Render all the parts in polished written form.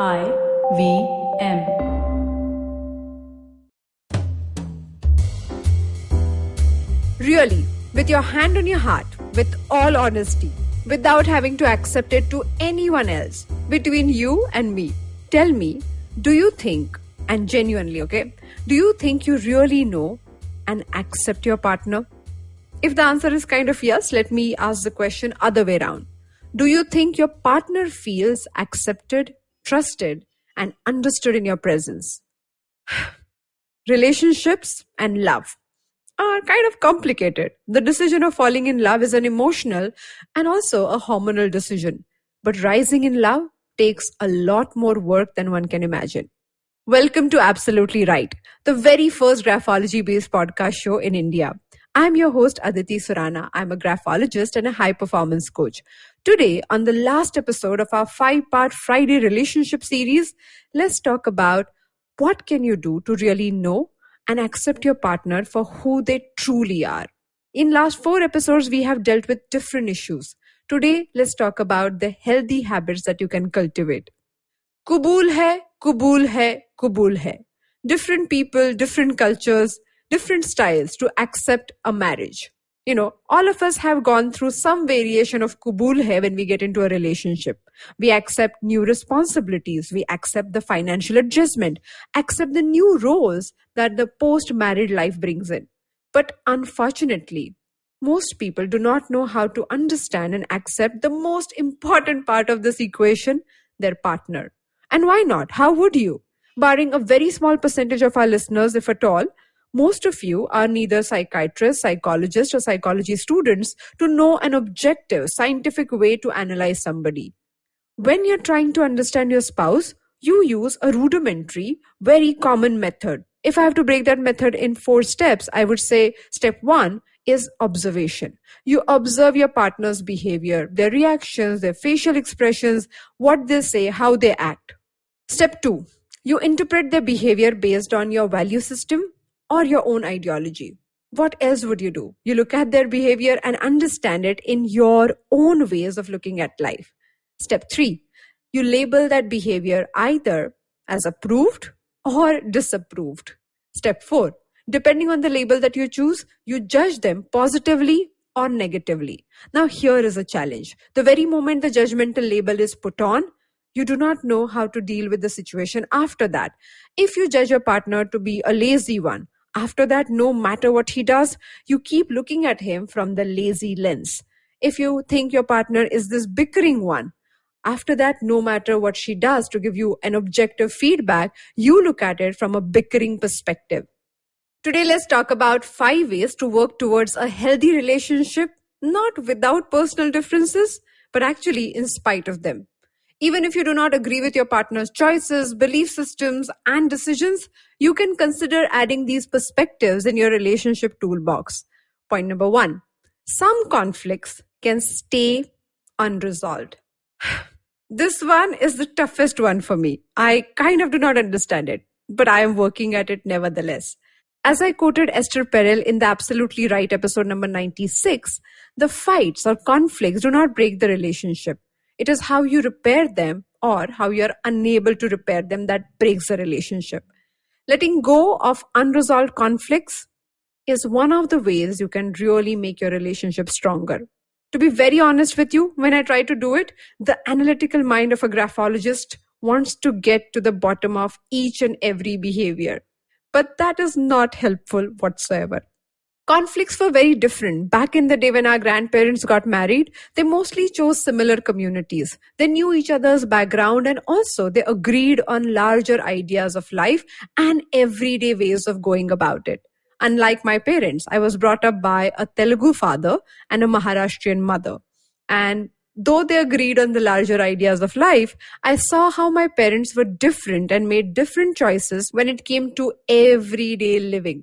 IVM. Really, with your hand on your heart, with all honesty, without having to accept it to anyone else, between you and me, tell me, do you think, and genuinely, okay, do you think you really know and accept your partner? If the answer is kind of yes, let me ask the question other way around. Do you think your partner feels accepted, trusted, and understood in your presence? Relationships and love are kind of complicated. The decision of falling in love is an emotional and also a hormonal decision. But rising in love takes a lot more work than one can imagine. Welcome to Absolutely Right, the very first graphology based podcast show in India. I'm your host Aditi Surana. I'm a graphologist and a high performance coach. Today, on the last episode of our 5-part Friday relationship series, let's talk about what can you do to really know and accept your partner for who they truly are. In last 4 episodes, we have dealt with different issues. Today, let's talk about the healthy habits that you can cultivate. Kubul hai, kubul hai, kubul hai. Different people, different cultures, different styles to accept a marriage. You know, all of us have gone through some variation of kubul hai when we get into a relationship. We accept new responsibilities. We accept the financial adjustment, accept the new roles that the post-married life brings in. But unfortunately, most people do not know how to understand and accept the most important part of this equation, their partner. And why not? How would you? Barring a very small percentage of our listeners, if at all, most of you are neither psychiatrists, psychologists, or psychology students to know an objective, scientific way to analyze somebody. When you're trying to understand your spouse, you use a rudimentary, very common method. If I have to break that method in 4 steps, I would say step 1 is observation. You observe your partner's behavior, their reactions, their facial expressions, what they say, how they act. Step 2, you interpret their behavior based on your value system or your own ideology. What else would you do? You look at their behavior and understand it in your own ways of looking at life. Step 3, you label that behavior either as approved or disapproved. Step 4, depending on the label that you choose, you judge them positively or negatively. Now here is a challenge. The very moment the judgmental label is put on, you do not know how to deal with the situation after that. If you judge your partner to be a lazy one, after that, no matter what he does, you keep looking at him from the lazy lens. If you think your partner is this bickering one, after that, no matter what she does to give you an objective feedback, you look at it from a bickering perspective. Today, let's talk about 5 ways to work towards a healthy relationship, not without personal differences, but actually in spite of them. Even if you do not agree with your partner's choices, belief systems, and decisions, you can consider adding these perspectives in your relationship toolbox. Point number 1, some conflicts can stay unresolved. This one is the toughest one for me. I kind of do not understand it, but I am working at it nevertheless. As I quoted Esther Perel in the Absolutely Right episode number 96, the fights or conflicts do not break the relationship. It is how you repair them or how you are unable to repair them that breaks the relationship. Letting go of unresolved conflicts is one of the ways you can really make your relationship stronger. To be very honest with you, when I try to do it, the analytical mind of a graphologist wants to get to the bottom of each and every behavior. But that is not helpful whatsoever. Conflicts were very different. Back in the day when our grandparents got married, they mostly chose similar communities. They knew each other's background and also they agreed on larger ideas of life and everyday ways of going about it. Unlike my parents, I was brought up by a Telugu father and a Maharashtrian mother. And though they agreed on the larger ideas of life, I saw how my parents were different and made different choices when it came to everyday living.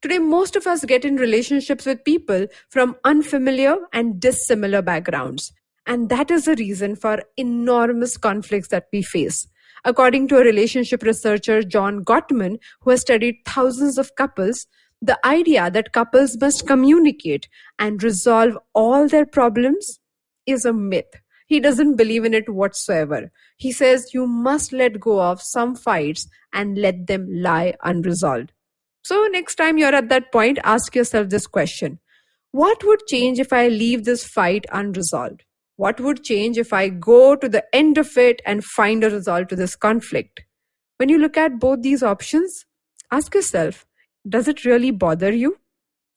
Today, most of us get in relationships with people from unfamiliar and dissimilar backgrounds. And that is the reason for enormous conflicts that we face. According to a relationship researcher, John Gottman, who has studied thousands of couples, the idea that couples must communicate and resolve all their problems is a myth. He doesn't believe in it whatsoever. He says you must let go of some fights and let them lie unresolved. So, next time you're at that point, ask yourself this question: what would change if I leave this fight unresolved? What would change if I go to the end of it and find a result to this conflict? When you look at both these options, ask yourself, does it really bother you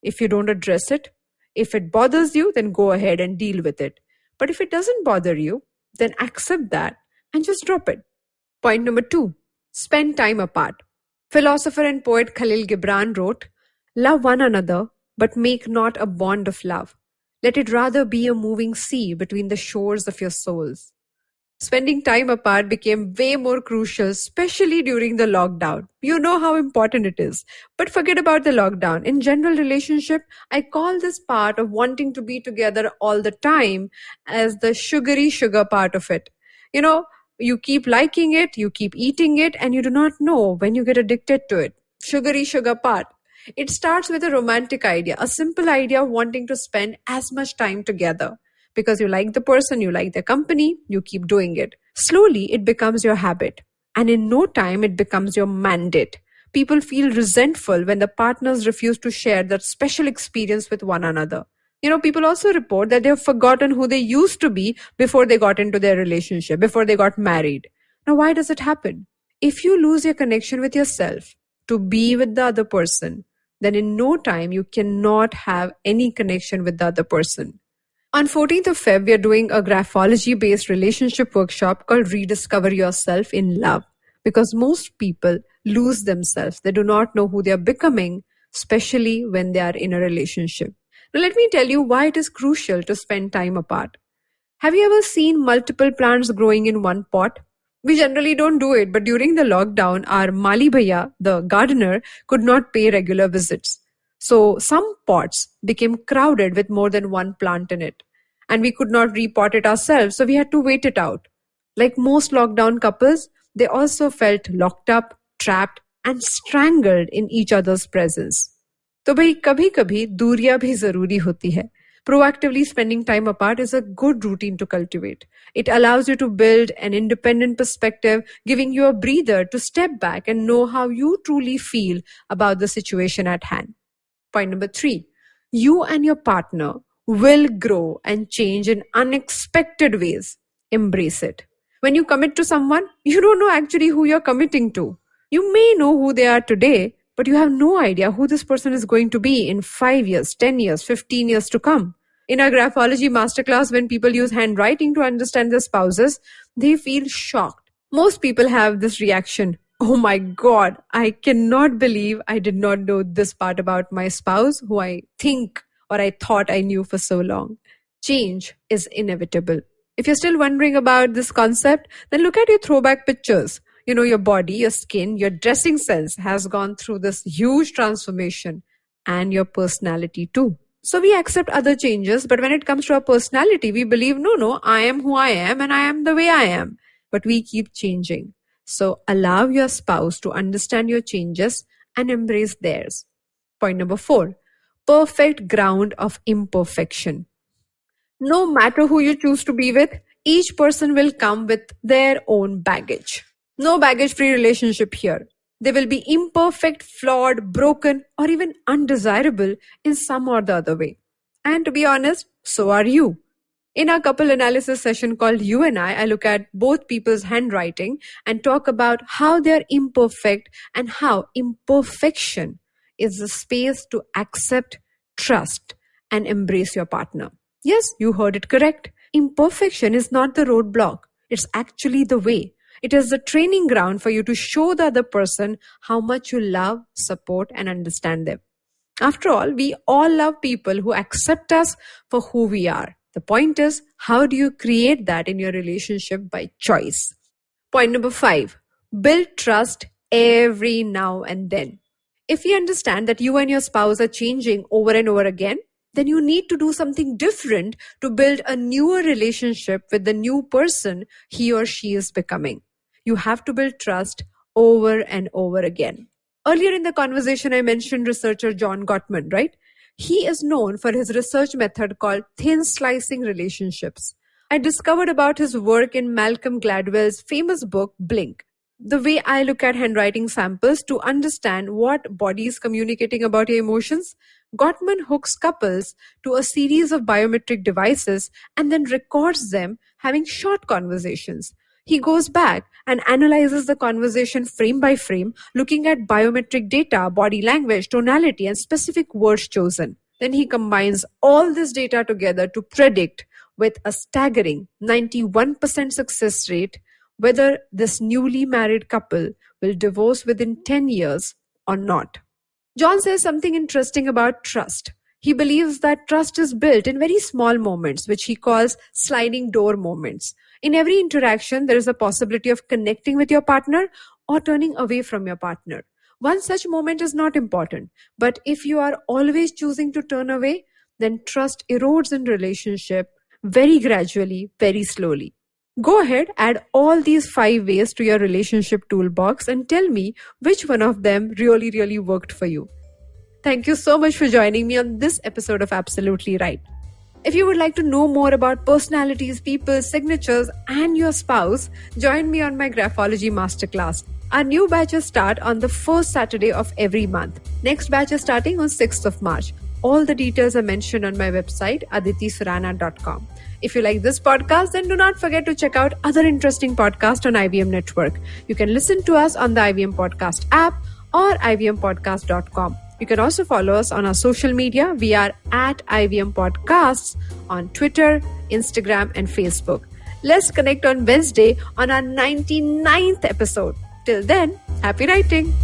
if you don't address it? If it bothers you, then go ahead and deal with it. But if it doesn't bother you, then accept that and just drop it. Point number 2, spend time apart. Philosopher and poet Khalil Gibran wrote, "Love one another, but make not a bond of love. Let it rather be a moving sea between the shores of your souls." Spending time apart became way more crucial, especially during the lockdown. You know how important it is. But forget about the lockdown. In general relationship, I call this part of wanting to be together all the time as the sugary sugar part of it. You know, you keep liking it, you keep eating it, and you do not know when you get addicted to it. Sugary sugar part. It starts with a romantic idea, a simple idea of wanting to spend as much time together. Because you like the person, you like their company, you keep doing it. Slowly, it becomes your habit. And in no time, it becomes your mandate. People feel resentful when the partners refuse to share that special experience with one another. You know, people also report that they have forgotten who they used to be before they got into their relationship, before they got married. Now, why does it happen? If you lose your connection with yourself to be with the other person, then in no time you cannot have any connection with the other person. On 14th of Feb, we are doing a graphology-based relationship workshop called Rediscover Yourself in Love, because most people lose themselves. They do not know who they are becoming, especially when they are in a relationship. Now, let me tell you why it is crucial to spend time apart. Have you ever seen multiple plants growing in one pot? We generally don't do it, but during the lockdown, our Mali Bhaiya, the gardener, could not pay regular visits. So some pots became crowded with more than one plant in it. And we could not repot it ourselves, so we had to wait it out. Like most lockdown couples, they also felt locked up, trapped, and strangled in each other's presence. तो भाई कभी कभी दूरियां भी जरूरी होती है. Proactively spending time apart is a good routine to cultivate. It allows you to build an independent perspective, giving you a breather to step back and know how you truly feel about the situation at hand. Point number 3, you and your partner will grow and change in unexpected ways. Embrace it. When you commit to someone, you don't know actually who you're committing to. You may know who they are today, but you have no idea who this person is going to be in 5 years, 10 years, 15 years to come. In our graphology masterclass, when people use handwriting to understand their spouses, they feel shocked. Most people have this reaction: oh my God, I cannot believe I did not know this part about my spouse who I think or I thought I knew for so long. Change is inevitable. If you're still wondering about this concept, then look at your throwback pictures. You know, your body, your skin, your dressing sense has gone through this huge transformation, and your personality too. So we accept other changes, but when it comes to our personality, we believe, no, I am who I am and I am the way I am. But we keep changing. So allow your spouse to understand your changes and embrace theirs. Point number 4, perfect ground of imperfection. No matter who you choose to be with, each person will come with their own baggage. No baggage-free relationship here. They will be imperfect, flawed, broken, or even undesirable in some or the other way. And to be honest, so are you. In our couple analysis session called You and I look at both people's handwriting and talk about how they are imperfect and how imperfection is the space to accept, trust, and embrace your partner. Yes, you heard it correct. Imperfection is not the roadblock. It's actually the way. It is the training ground for you to show the other person how much you love, support, and understand them. After all, we all love people who accept us for who we are. The point is, how do you create that in your relationship by choice? Point number 5, build trust every now and then. If you understand that you and your spouse are changing over and over again, then you need to do something different to build a newer relationship with the new person he or she is becoming. You have to build trust over and over again. Earlier in the conversation, I mentioned researcher John Gottman, right? He is known for his research method called thin slicing relationships. I discovered about his work in Malcolm Gladwell's famous book, Blink. The way I look at handwriting samples to understand what body is communicating about your emotions, Gottman hooks couples to a series of biometric devices and then records them having short conversations. He goes back and analyzes the conversation frame by frame, looking at biometric data, body language, tonality, and specific words chosen. Then he combines all this data together to predict with a staggering 91% success rate whether this newly married couple will divorce within 10 years or not. John says something interesting about trust. He believes that trust is built in very small moments, which he calls sliding door moments. In every interaction, there is a possibility of connecting with your partner or turning away from your partner. One such moment is not important, but if you are always choosing to turn away, then trust erodes in relationship very gradually, very slowly. Go ahead, add all these 5 ways to your relationship toolbox and tell me which one of them really worked for you. Thank you so much for joining me on this episode of Absolutely Right. If you would like to know more about personalities, people, signatures, and your spouse, join me on my Graphology Masterclass. Our new batches start on the first Saturday of every month. Next batch is starting on 6th of March. All the details are mentioned on my website, aditisurana.com. If you like this podcast, then do not forget to check out other interesting podcasts on IVM Network. You can listen to us on the IVM Podcast app or ivmpodcast.com. You can also follow us on our social media. We are at IVM Podcasts on Twitter, Instagram, and Facebook. Let's connect on Wednesday on our 99th episode. Till then, happy writing.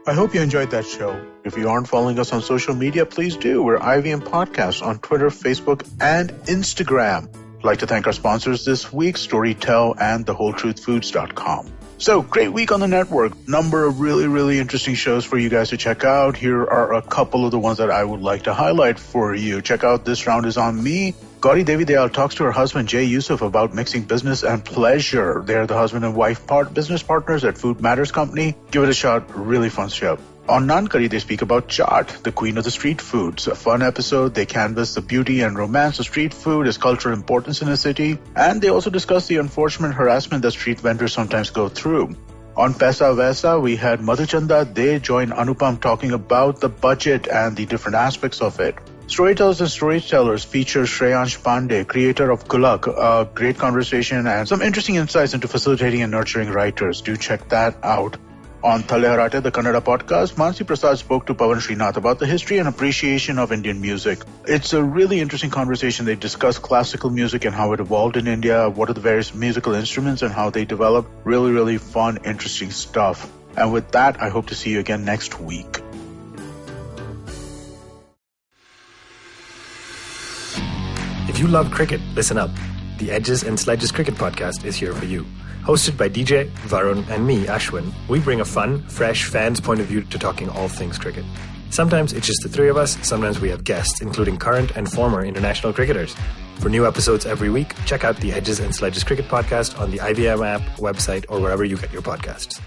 I hope you enjoyed that show. If you aren't following us on social media, please do. We're IVM Podcasts on Twitter, Facebook, and Instagram. I'd like to thank our sponsors this week, Storytel and TheWholeTruthFoods.com. So, great week on the network. Number of really interesting shows for you guys to check out. Here are a couple of the ones that I would like to highlight for you. Check out This Round Is On Me. Gauri Devi Dayal talks to her husband Jay Yusuf about mixing business and pleasure. They're the husband and wife business partners at Food Matters Company. Give it a shot. Really fun show. On Nankari, they speak about chaat, the queen of the street foods. A fun episode. They canvass the beauty and romance of street food, its cultural importance in a city, and they also discuss the unfortunate harassment that street vendors sometimes go through. On Paisa Vaisa, we had Madhuchanda. They joined Anupam talking about the budget and the different aspects of it. Storytellers and Storytellers features Shreyansh Pandey, creator of Kulak, a great conversation and some interesting insights into facilitating and nurturing writers. Do check that out. On Thale Harate, the Kannada podcast, Mansi Prasad spoke to Pawan Srinath about the history and appreciation of Indian music. It's a really interesting conversation. They discuss classical music and how it evolved in India, what are the various musical instruments and how they developed. Really fun, interesting stuff. And with that, I hope to see you again next week. If you love cricket, listen up. The Edges and Sledges Cricket Podcast is here for you. Hosted by DJ, Varun, and me, Ashwin, we bring a fun, fresh fan's point of view to talking all things cricket. Sometimes it's just the three of us, sometimes we have guests, including current and former international cricketers. For new episodes every week, check out the Edges and Sledges Cricket Podcast on the IVM app, website, or wherever you get your podcasts.